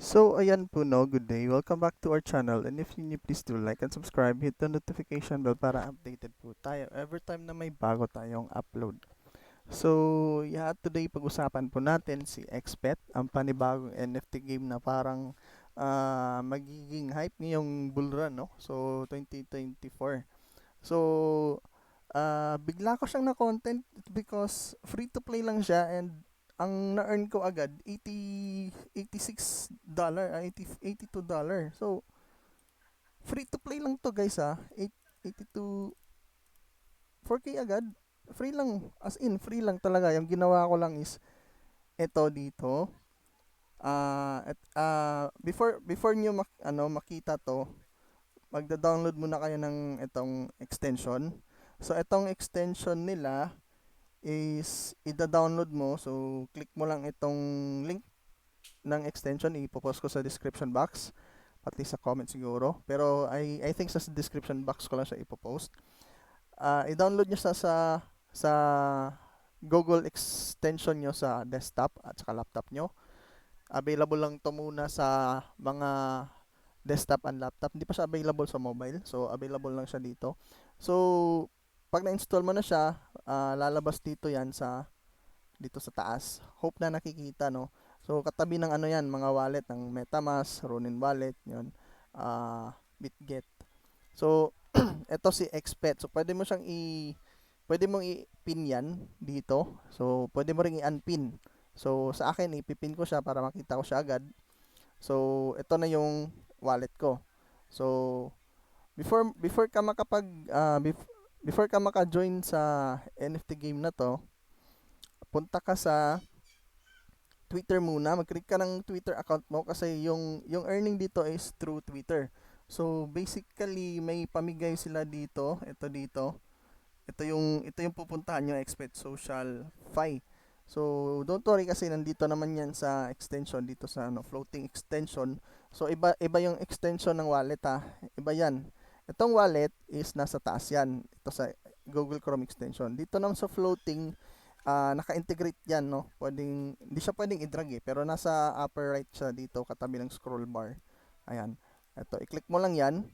So, ayan po no, good day. Welcome back to our channel. And if you're new, please do like and subscribe. Hit the notification bell para updated po tayo every time na may bago tayong upload. So, yeah, today pag-usapan po natin si XPet, ang panibagong NFT game na parang magiging hype ngayong bull run, no? So, 2024. So, bigla ko siyang na-content because free to play lang siya and ang na-earn ko agad $86, $82. So, free to play lang to guys 82 4K agad. Free lang, as in free lang talaga. Yung ginawa ko lang is eto dito. Before niyo makita to, magda-download muna kayo ng itong extension. So, itong extension nila is ida-download mo. So, click mo lang itong link ng extension. Ipopost ko sa description box. Pati sa comment siguro. Pero I think sa description box ko lang siya ipopost. I-download nyo sa Google extension nyo sa desktop at saka laptop nyo. Available lang to muna sa mga desktop and laptop. Hindi pa siya available sa mobile. So, available lang siya dito. So, pag na-install mo na siya, lalabas dito yan dito sa taas. Hope na nakikita, no? So, katabi ng ano yan, mga wallet ng MetaMask, Ronin Wallet, yun, BitGet. So, ito si XPet. So, pwede mong i-pin yan dito. So, pwede mo ring i-unpin. So, sa akin, ipipin ko siya para makita ko siya agad. So, ito na yung wallet ko. So, before ka before ka maka-join sa NFT game na to, punta ka sa Twitter muna, mag-create ka ng Twitter account mo kasi yung earning dito is through Twitter. So basically may pamigay sila dito, ito dito. Ito yung pupuntahan yung Expert Social Fi. So don't worry kasi nandito naman yan sa extension dito sa floating extension. So iba yung extension ng wallet Iba yan. Itong wallet is nasa taas yan. Ito sa Google Chrome extension. Dito naman sa floating naka-integrate yan, no? Hindi siya pwedeng i-drag pero nasa upper right siya dito, katabi ng scroll bar. Ayan. Ito, i-click mo lang yan.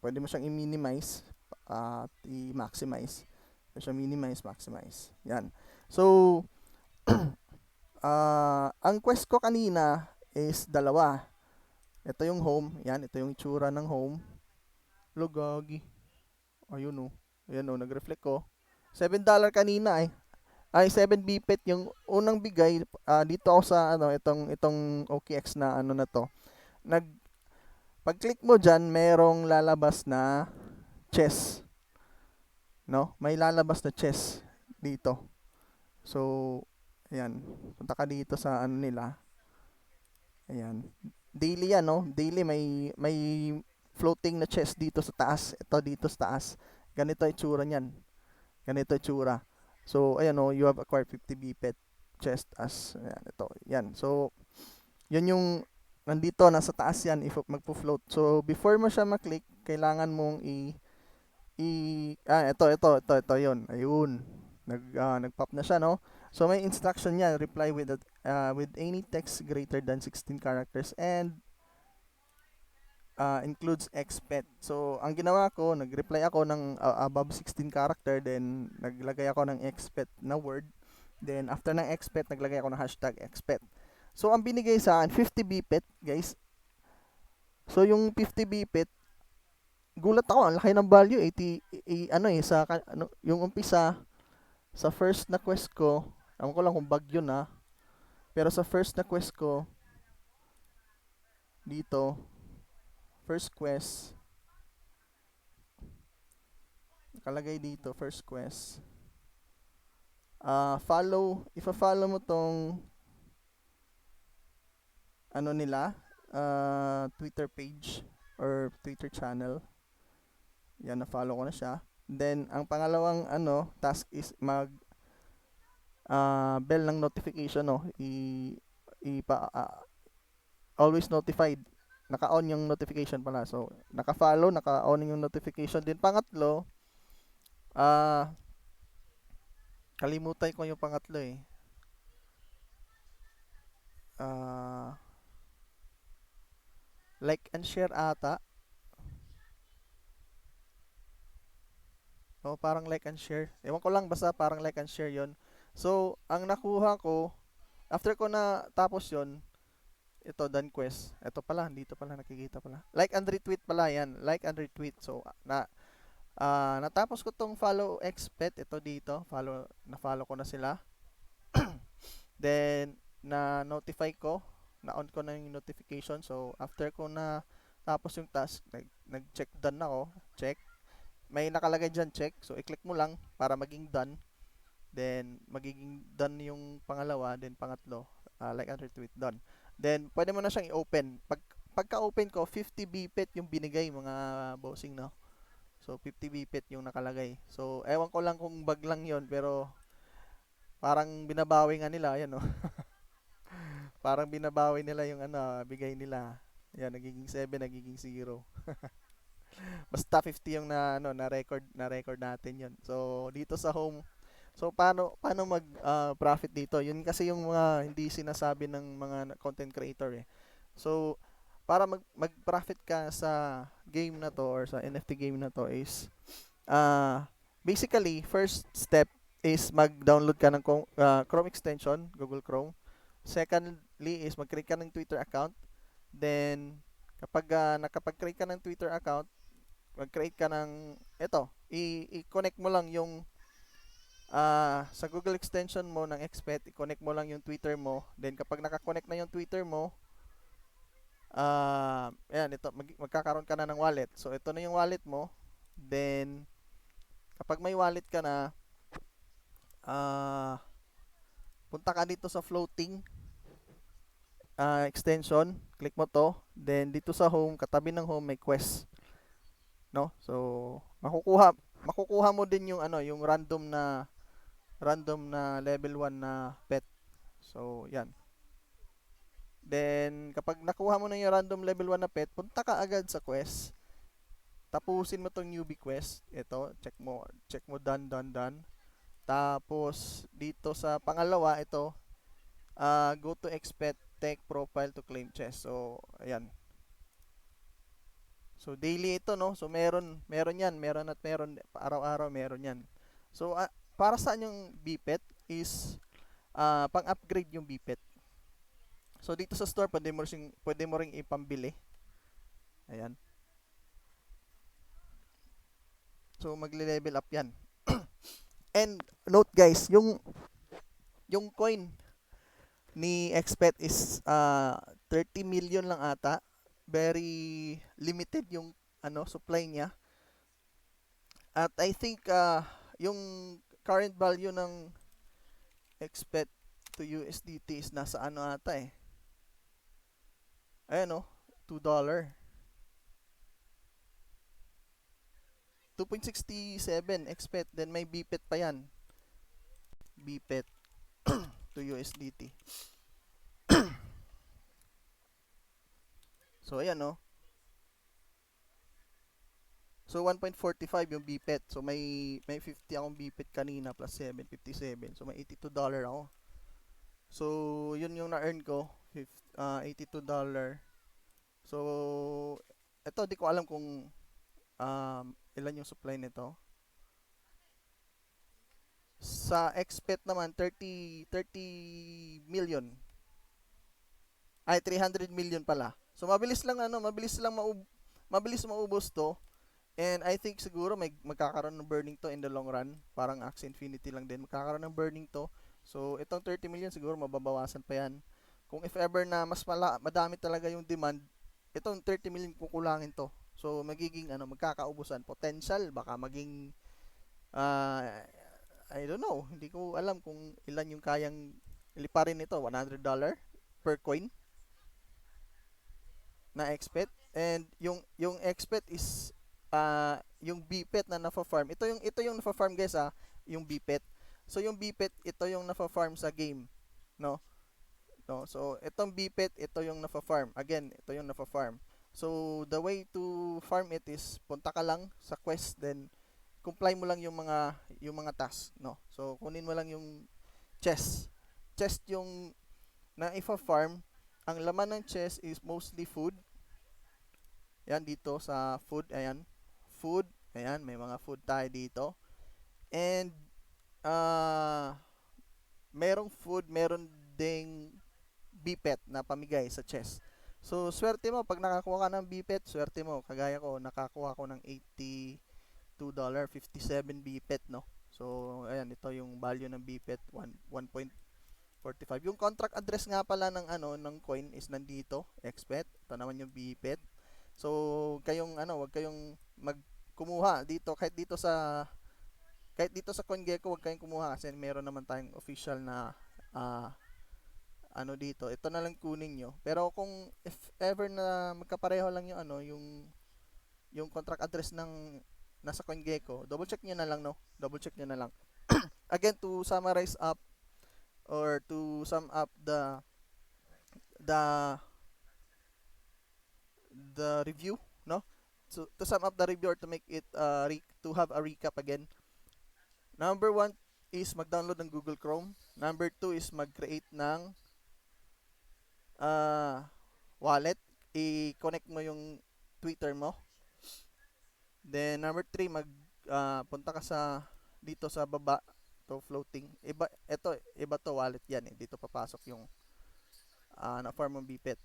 Pwede mo siyang i-minimize at i-maximize. Pwede siya minimize, maximize. Yan. So, ang quest ko kanina is dalawa. Ito yung home. Yan, ito yung itsura ng home. Lugagi. Ayun, oh. Ayan, oh, nag-reflect ko. $7 kanina, eh. Ay 7 bpet yung unang bigay dito ako sa itong OKX na na to. Nag Pag-click mo diyan, merong lalabas na chess, no? May lalabas na chess dito. So, ayan, punta ka dito sa nila. Ayan. Daily yan, no? Daily may floating na chess dito sa taas. Ito dito sa taas. Ganito itsura niyan. Ganito itsura. So, ayan, no, you have acquired 50 bpet chest as ayan, ito. Yan. So, yun yung nandito nasa taas yan if magpo-float. So, before mo siya maklik, kailangan mong ito yun. Ayun. Nag-pop na siya, no? So, may instruction yan. Reply with any text greater than 16 characters and includes expet. So, ang ginawa ko, nag-reply ako ng above 16 character, then naglagay ako ng expet na word. Then, after ng expet, naglagay ako ng hashtag expet. So, ang binigay sa akin, 50 bpet, guys. So, yung 50 bpet, gulat ako, ang laki ng value, 80, yung umpisa, sa first na quest ko, alam ko lang kung bug yun pero sa first na quest ko, dito, first quest, nakalagay dito, first quest, ifa-follow mo tong, nila, Twitter page, or Twitter channel, yan, na-follow ko na siya. Then, ang pangalawang task is bell ng notification, no? Always notified. Naka-on yung notification pala. So, naka-follow, naka-on yung notification din. Pangatlo, kalimutan ko yung pangatlo eh. Like and share ata. O parang like and share. Ewan ko lang, basta parang like and share yon. So, ang nakuha ko, after ko na tapos yon, ito, done quest. Ito pala, dito pala nakikita pala. Like and retweet pala yan. Like and retweet. So, natapos ko tong follow expet. Ito dito. Na-follow ko na sila. Then, na-notify ko. Na-on ko na yung notification. So, after ko na tapos yung task, nag-check done ako. Check. May nakalagay dyan, check. So, i-click mo lang para maging done. Then, magiging done yung pangalawa. Then, pangatlo, like and retweet, done. Then, pwede mo na siyang i-open. Pagka-open ko, 50 BPET yung binigay, mga bossing, no? So, 50 BPET yung nakalagay. So, ewan ko lang kung bug lang yon, pero parang binabawi nga nila, ayan, no? Parang binabawi nila yung bigay nila. Ayan, nagiging 7, nagiging 0. Basta 50 yung na record natin yon. So, dito sa home, so paano mag profit dito? Yun kasi yung mga hindi sinasabi ng mga content creator eh. So, para mag-profit ka sa game na to or sa NFT game na to is basically first step is mag-download ka ng Chrome extension, Google Chrome. Secondly is mag-create ka ng Twitter account. Then kapag nakapag-create ka ng Twitter account, mag-create ka ng i-connect mo lang yung sa Google extension mo ng Expet, i-connect mo lang yung Twitter mo. Then kapag naka-connect na yung Twitter mo, ayan, ito, magkakaroon ka na ng wallet. So ito na yung wallet mo. Then kapag may wallet ka na, punta ka dito sa floating extension, click mo to. Then dito sa home, katabi ng home may quest, no? So makukuha mo din yung yung random na level 1 na pet. So, yan. Then, kapag nakuha mo na yung random level 1 na pet, punta ka agad sa quest. Tapusin mo tong newbie quest. Ito, check mo done, done, done. Tapos, dito sa pangalawa, ito, go to expect tech profile to claim chest. So, ayan. So, daily ito, no? So, meron yan. Meron at meron. Araw-araw meron yan. So, para saan yung BPET is pang-upgrade yung BPET. So dito sa store pwede mo ring ipambili. Ayan. So magle-level up 'yan. And note guys, yung coin ni Expet is 30 million lang ata. Very limited yung supply niya. At I think yung current value ng Expet to USDT is nasa ata eh. Ayan o, $2. 2.67 expect, then may BPET pa yan. BPET to USDT. So ayan o. So 1.45 yung BPET. So may 50 akong BPET kanina plus 7, 57. So may $82 ako. So yun yung na-earn ko, $82. So ito di ko alam kung ilan yung supply nito. Sa Expet naman 30 million. Ay 300 million pala. So mabilis lang mabilis maubos to. And I think siguro magkakaroon ng burning to in the long run. Parang Axie Infinity lang din. Magkakaroon ng burning to. So itong 30 million siguro mababawasan pa yan. Kung if ever na madami talaga yung demand, itong 30 million kukulangin to. So magiging magkakaubusan. Potential baka maging I don't know. Hindi ko alam kung ilan yung kayang liparin nito. $100 per coin na expet. And yung expet is yung BPET na nafa-farm. Ito yung nafa-farm guys yung BPET. So yung BPET ito yung nafa-farm sa game, no? No. So itong BPET ito yung nafa-farm. Again, ito yung nafa-farm. So the way to farm it is punta ka lang sa quest, then comply mo lang yung mga task, no? So kunin mo lang yung chest yung na ifa-farm. Ang laman ng chest is mostly food. Yan, dito sa food, ayan. Food, ayan, may mga food tayo dito. And, merong food, meron ding BPET na pamigay sa chest. So, swerte mo, pag nakakuha ka ng BPET, swerte mo. Kagaya ko, nakakuha ko ng $82.57 BPET, no? So, ayan, ito yung value ng BPET, 1.45. Yung contract address nga pala ng ng coin is nandito, XPET. Ito naman yung BPET. So, kayong wag kayong magkumuha dito kahit dito sa CoinGecko, wag kayong kumuha kasi meron naman tayong official na dito. Ito na lang kunin nyo. Pero kung if ever na magkapareho lang yung yung contract address ng nasa CoinGecko, double check nyo na lang, no? Double check nyo na lang. Again, to summarize up or to sum up the review, no? So to sum up the review or to make it to have a recap again. Number 1 is mag-download ng Google Chrome. Number 2 is mag-create ng wallet. I-connect mo yung Twitter mo. Then number 3, punta ka dito sa baba to floating. Iba to wallet yan eh. Dito papasok yung na form ng BPET.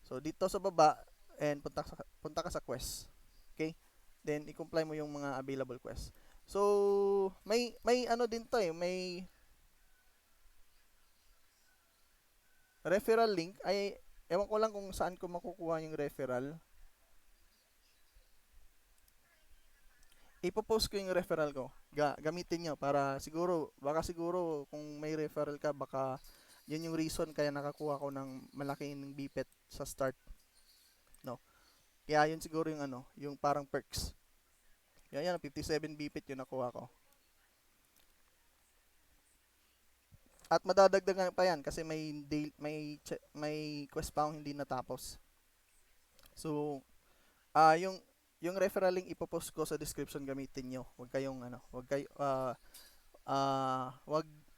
So dito sa baba and punta ka sa quest. Okay? Then i-comply mo yung mga available quest. So may din to eh, may referral link. Ay ewan ko lang kung saan ko makukuha yung referral. Ipopost ko yung referral ko. Gamitin nyo para baka siguro kung may referral ka, baka yun yung reason kaya nakakuha ko ng malaking BPET sa start. No. Kaya yun siguro yung yung parang perks. Yan 57 BPET yung nakuha ko. At madadagdagan pa yan kasi may quest pa akong hindi natapos. So, yung referral link ipopost ko sa description, gamitin nyo. Wag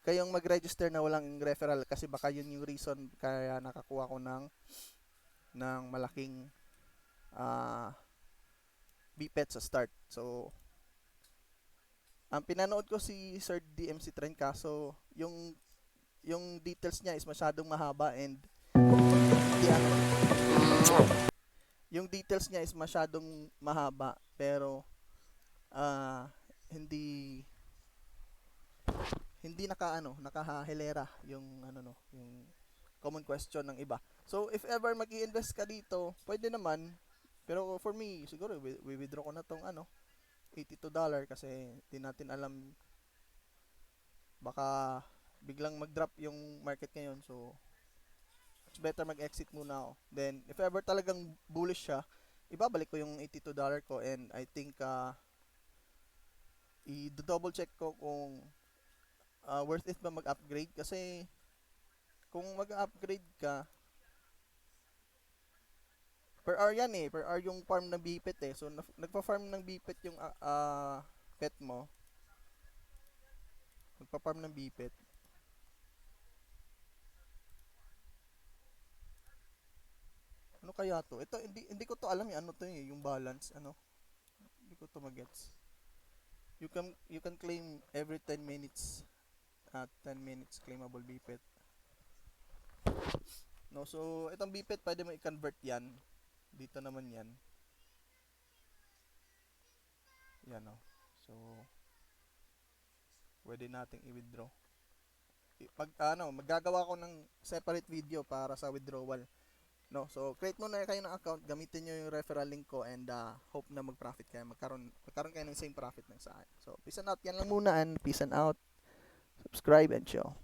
kayong mag-register na walang referral kasi baka yun yung reason kaya nakakuha ko ng malaking BPET sa start. So, ang pinanood ko si Sir DMC Trend kaso yung details niya is masyadong mahaba and yung details niya is masyadong mahaba pero hindi nakahilera yung yung common question ng iba. So if ever mag-i-invest ka dito, pwede naman, pero for me siguro withdraw ko na tong $82 kasi di natin alam, baka biglang mag-drop yung market ngayon. So it's better mag-exit muna ako. Then if ever talagang bullish siya, ibabalik ko yung $82 ko and I think i-double check ko kung worth it ba mag-upgrade kasi kung mag-upgrade ka per hour yan eh, per hour yung farm ng BPET eh. So nagpa-farm ng BPET yung pet mo. Nagpa-farm ng BPET. Ano kaya to? Ito hindi ko to alam, ano to eh, yung balance, Hindi ko to magets. You can claim every 10 minutes. 10 minutes claimable BPET. No, so itong BPET pwede mo i-convert yan. Dito naman yan. Yan no. So pwede nating i-withdraw. Maggagawa ko ng separate video para sa withdrawal. No, so create muna kayo ng account, gamitin niyo yung referral link ko and hope na mag-profit kayo, magkaroon kayo ng same profit ng sa akin. So peace and out, yan lang muna and peace and out. Subscribe and chill.